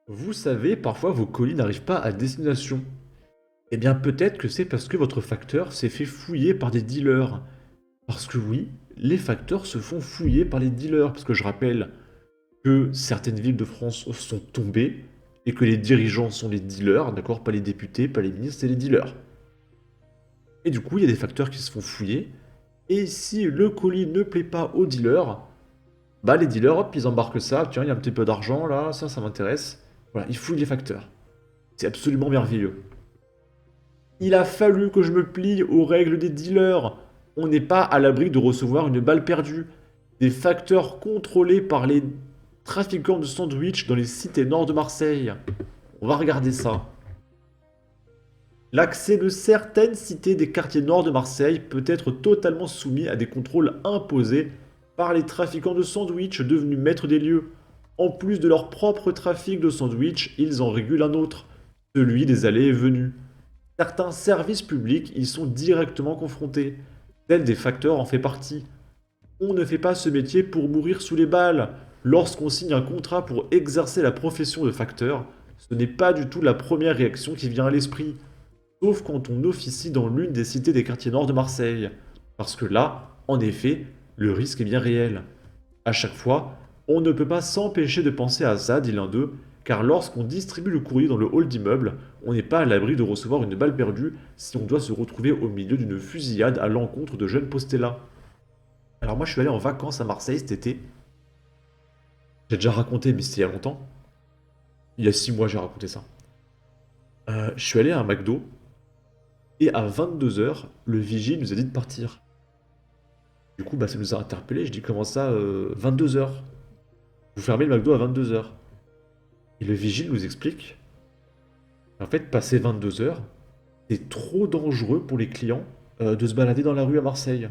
Vous savez, parfois vos colis n'arrivent pas à destination. Eh bien peut-être que c'est parce que votre facteur s'est fait fouiller par des dealers. Parce que oui, les facteurs se font fouiller par les dealers. Parce que je rappelle que certaines villes de France sont tombées et que les dirigeants sont les dealers, d'accord? Pas les députés, pas les ministres, c'est les dealers. Et du coup, il y a des facteurs qui se font fouiller. Et si le colis ne plaît pas aux dealers, bah les dealers, hop, ils embarquent ça. Tiens, il y a un petit peu d'argent là, ça m'intéresse. Voilà, ils fouillent les facteurs. C'est absolument merveilleux. Il a fallu que je me plie aux règles des dealers. On n'est pas à l'abri de recevoir une balle perdue. Des facteurs contrôlés par les trafiquants de sandwich dans les cités nord de Marseille. On va regarder ça. L'accès de certaines cités des quartiers nord de Marseille peut être totalement soumis à des contrôles imposés par les trafiquants de sandwich devenus maîtres des lieux. En plus de leur propre trafic de sandwich, ils en régulent un autre, celui des allées et venues. Certains services publics y sont directement confrontés. Tel des facteurs en fait partie. On ne fait pas ce métier pour mourir sous les balles. Lorsqu'on signe un contrat pour exercer la profession de facteur, ce n'est pas du tout la première réaction qui vient à l'esprit. Sauf quand on officie dans l'une des cités des quartiers nord de Marseille. Parce que là, en effet, le risque est bien réel. À chaque fois, on ne peut pas s'empêcher de penser à ça, dit l'un d'eux, car lorsqu'on distribue le courrier dans le hall d'immeuble, on n'est pas à l'abri de recevoir une balle perdue si on doit se retrouver au milieu d'une fusillade à l'encontre de jeunes postés là. Alors moi je suis allé en vacances à Marseille cet été. J'ai déjà raconté, mais c'était il y a longtemps. Il y a 6 mois j'ai raconté ça. Je suis allé à un McDo, et à 22 h, le vigile nous a dit de partir. Du coup, bah, ça nous a interpellés. Je dis comment ça, 22 h? Vous fermez le McDo à 22 h. Et le vigile nous explique, en fait, passé 22 h, c'est trop dangereux pour les clients de se balader dans la rue à Marseille.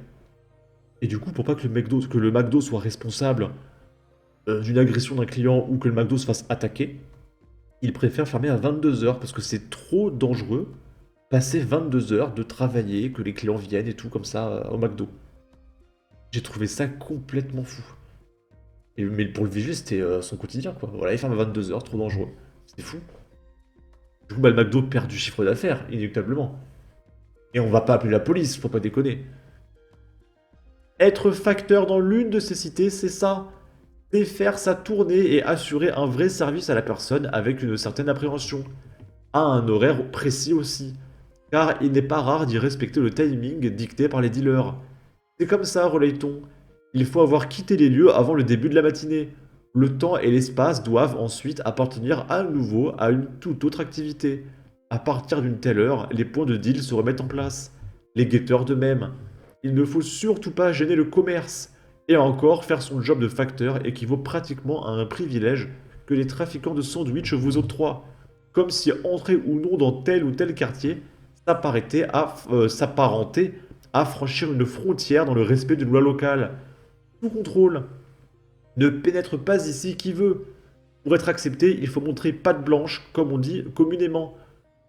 Et du coup, pour pas que le McDo soit responsable d'une agression d'un client ou que le McDo se fasse attaquer, il préfère fermer à 22 h parce que c'est trop dangereux passer 22 h de travailler, que les clients viennent et tout comme ça au McDo. J'ai trouvé ça complètement fou. Mais pour le vigile, c'était son quotidien, quoi. Voilà, il ferme à 22 h, trop dangereux. C'est fou. Du coup, bah, le McDo perd du chiffre d'affaires, inéluctablement. Et on va pas appeler la police, faut pas déconner. Être facteur dans l'une de ces cités, c'est ça. C'est faire sa tournée et assurer un vrai service à la personne avec une certaine appréhension. À un horaire précis aussi. Car il n'est pas rare d'y respecter le timing dicté par les dealers. C'est comme ça, relaye-t-on. Il faut avoir quitté les lieux avant le début de la matinée. Le temps et l'espace doivent ensuite appartenir à nouveau à une toute autre activité. À partir d'une telle heure, les points de deal se remettent en place. Les guetteurs de même. Il ne faut surtout pas gêner le commerce. Et encore, faire son job de facteur équivaut pratiquement à un privilège que les trafiquants de sandwich vous octroient. Comme si entrer ou non dans tel ou tel quartier s'apparentait à franchir une frontière dans le respect d'une loi locale. Sous contrôle. Ne pénètre pas ici qui veut. Pour être accepté, il faut montrer patte blanche, comme on dit communément.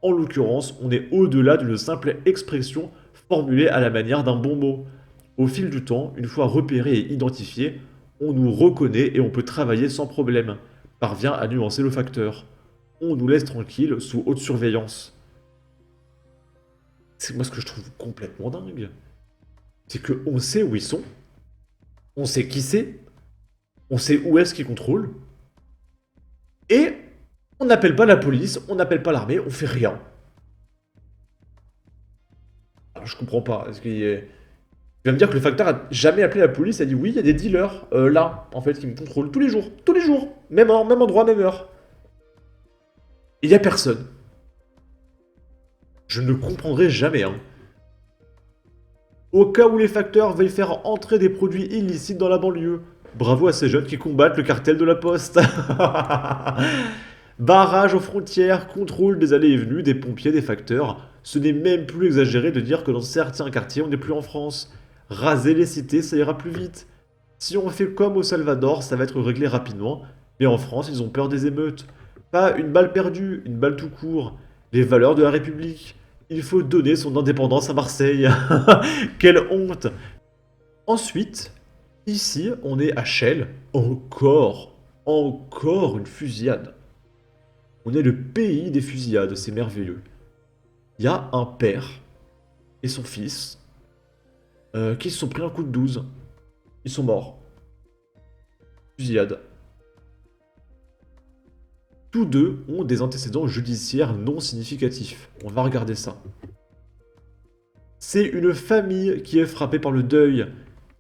En l'occurrence, on est au-delà d'une simple expression formulée à la manière d'un bon mot. Au fil du temps, une fois repéré et identifié, on nous reconnaît et on peut travailler sans problème. Parvient à nuancer le facteur. On nous laisse tranquille sous haute surveillance. C'est moi ce que je trouve complètement dingue. C'est qu'on sait où ils sont, on sait qui c'est, on sait où est-ce qu'ils contrôlent, et on n'appelle pas la police, on n'appelle pas l'armée, on fait rien. Alors, je comprends pas. Tu vas me dire que le facteur a jamais appelé la police, a dit oui, il y a des dealers là, en fait, qui me contrôlent tous les jours, même endroit, même heure. Et il y a personne. Je ne comprendrai jamais, hein. Au cas où les facteurs veuillent faire entrer des produits illicites dans la banlieue. Bravo à ces jeunes qui combattent le cartel de la poste. Barrage aux frontières, contrôle des allées et venues, des pompiers, des facteurs. Ce n'est même plus exagéré de dire que dans certains quartiers, on n'est plus en France. Raser les cités, ça ira plus vite. Si on fait comme au Salvador, ça va être réglé rapidement. Mais en France, ils ont peur des émeutes. Pas une balle perdue, une balle tout court. Les valeurs de la République. Il faut donner son indépendance à Marseille. Quelle honte! Ensuite, ici, on est à Chelles. Encore une fusillade. On est le pays des fusillades, c'est merveilleux. Il y a un père et son fils qui se sont pris un coup de 12. Ils sont morts. Fusillade. Tous deux ont des antécédents judiciaires non significatifs. On va regarder ça. C'est une famille qui est frappée par le deuil.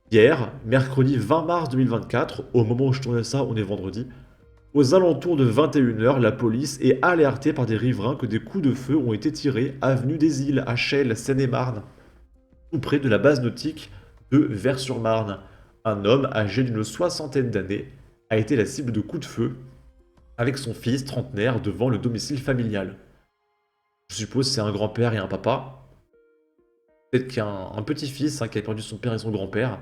Hier, mercredi 20 mars 2024, au moment où je tournais ça, on est vendredi, aux alentours de 21 h, la police est alertée par des riverains que des coups de feu ont été tirés avenue des Îles, à Chelles, Seine-et-Marne, tout près de la base nautique de Vers-sur-Marne. Un homme âgé d'une soixantaine d'années a été la cible de coups de feu avec son fils trentenaire devant le domicile familial. Je suppose que c'est un grand-père et un papa. Peut-être qu'il y a un petit-fils qui a perdu son père et son grand-père.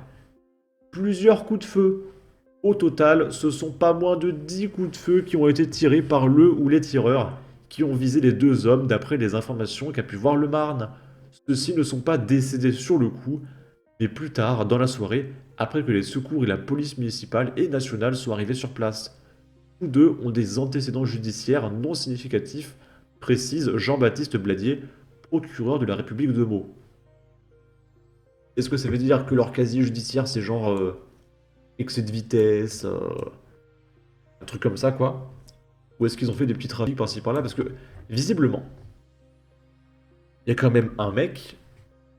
Plusieurs coups de feu. Au total, ce sont pas moins de 10 coups de feu qui ont été tirés par le ou les tireurs qui ont visé les deux hommes d'après les informations qu'a pu voir le Marne. Ceux-ci ne sont pas décédés sur le coup, mais plus tard, dans la soirée, après que les secours et la police municipale et nationale soient arrivés sur place. Tous deux ont des antécédents judiciaires non significatifs, précise Jean-Baptiste Bladier, procureur de la République de Meaux. Est-ce que ça veut dire que leur casier judiciaire, c'est genre excès de vitesse, un truc comme ça, quoi? Ou est-ce qu'ils ont fait des petits trafics par-ci par-là? Parce que, visiblement, il y a quand même un mec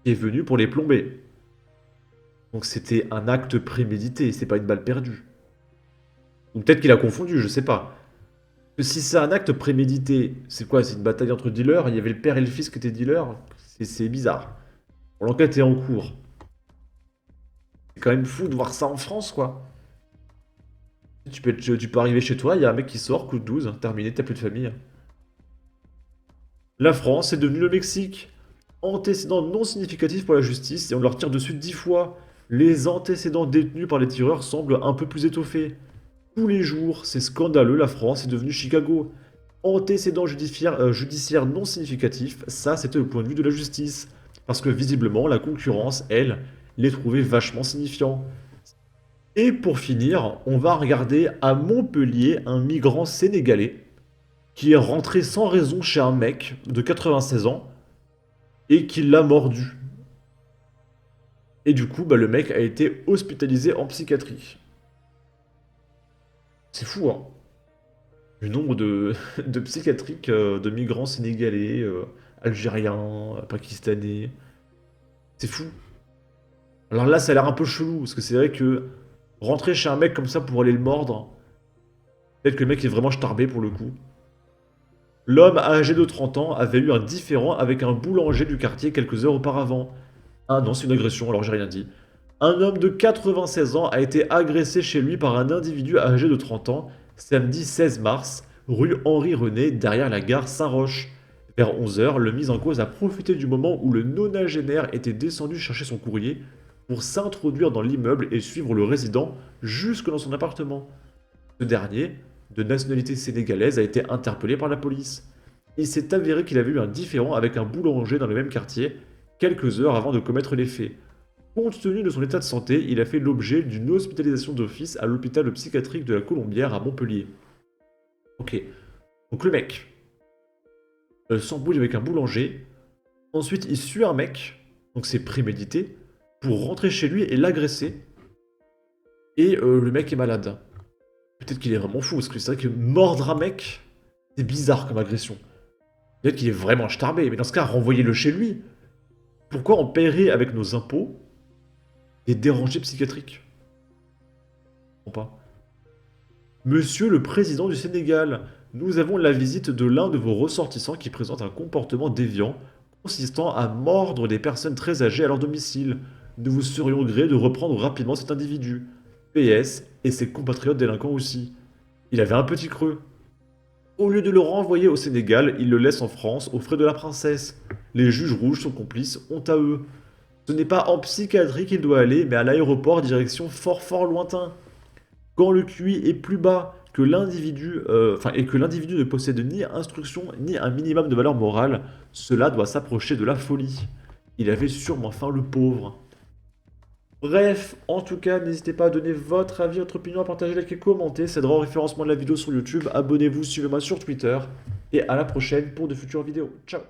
qui est venu pour les plomber. Donc c'était un acte prémédité, c'est pas une balle perdue. Ou peut-être qu'il a confondu, je sais pas. Que si c'est un acte prémédité, c'est quoi? C'est une bataille entre dealers? Il y avait le père et le fils qui étaient dealers? C'est bizarre. Bon, l'enquête est en cours. C'est quand même fou de voir ça en France, quoi. Tu peux arriver chez toi, il y a un mec qui sort, coup de 12, terminé, t'as plus de famille. La France est devenue le Mexique. Antécédents non significatifs pour la justice et on leur tire dessus 10 fois. Les antécédents détenus par les tireurs semblent un peu plus étoffés. Tous les jours, c'est scandaleux, la France est devenue Chicago. Antécédents judiciaires non significatifs, ça c'était le point de vue de la justice. Parce que visiblement, la concurrence, elle, les trouvait vachement signifiants. Et pour finir, on va regarder à Montpellier un migrant sénégalais qui est rentré sans raison chez un mec de 96 ans et qui l'a mordu. Et du coup, le mec a été hospitalisé en psychiatrie. C'est fou, hein. Le nombre de psychiatriques, de migrants sénégalais, algériens, pakistanais. C'est fou. Alors là, ça a l'air un peu chelou, parce que c'est vrai que rentrer chez un mec comme ça pour aller le mordre, peut-être que le mec est vraiment starbé pour le coup. L'homme âgé de 30 ans avait eu un différend avec un boulanger du quartier quelques heures auparavant. Ah non, c'est une agression, alors j'ai rien dit. Un homme de 96 ans a été agressé chez lui par un individu âgé de 30 ans, samedi 16 mars, rue Henri-René, derrière la gare Saint-Roch. Vers 11 h, le mis en cause a profité du moment où le nonagénaire était descendu chercher son courrier pour s'introduire dans l'immeuble et suivre le résident jusque dans son appartement. Ce dernier, de nationalité sénégalaise, a été interpellé par la police. Il s'est avéré qu'il avait eu un différend avec un boulanger dans le même quartier, quelques heures avant de commettre les faits. Compte tenu de son état de santé, il a fait l'objet d'une hospitalisation d'office à l'hôpital psychiatrique de la Colombière à Montpellier. Ok, donc le mec s'embrouille avec un boulanger, ensuite il suit un mec, donc c'est prémédité, pour rentrer chez lui et l'agresser, et le mec est malade. Peut-être qu'il est vraiment fou, parce que c'est vrai que mordre un mec, c'est bizarre comme agression. Peut-être qu'il est vraiment starbé, mais dans ce cas, renvoyez-le chez lui. Pourquoi on paierait avec nos impôts des dérangés psychiatriques? Je comprends pas. Monsieur le Président du Sénégal, nous avons la visite de l'un de vos ressortissants qui présente un comportement déviant consistant à mordre des personnes très âgées à leur domicile. Nous vous serions gré de reprendre rapidement cet individu. PS, et ses compatriotes délinquants aussi. Il avait un petit creux. Au lieu de le renvoyer au Sénégal, il le laisse en France aux frais de la princesse. Les juges rouges, son complice, honte à eux. Ce n'est pas en psychiatrie qu'il doit aller, mais à l'aéroport direction fort lointain. Quand le QI est plus bas que l'individu, et que l'individu ne possède ni instruction ni un minimum de valeur morale, cela doit s'approcher de la folie. Il avait sûrement faim, le pauvre. Bref, en tout cas, n'hésitez pas à donner votre avis, votre opinion, à partager, liker, commenter. Ça aidera au référencement de la vidéo sur YouTube. Abonnez-vous, suivez-moi sur Twitter. et à la prochaine pour de futures vidéos. Ciao!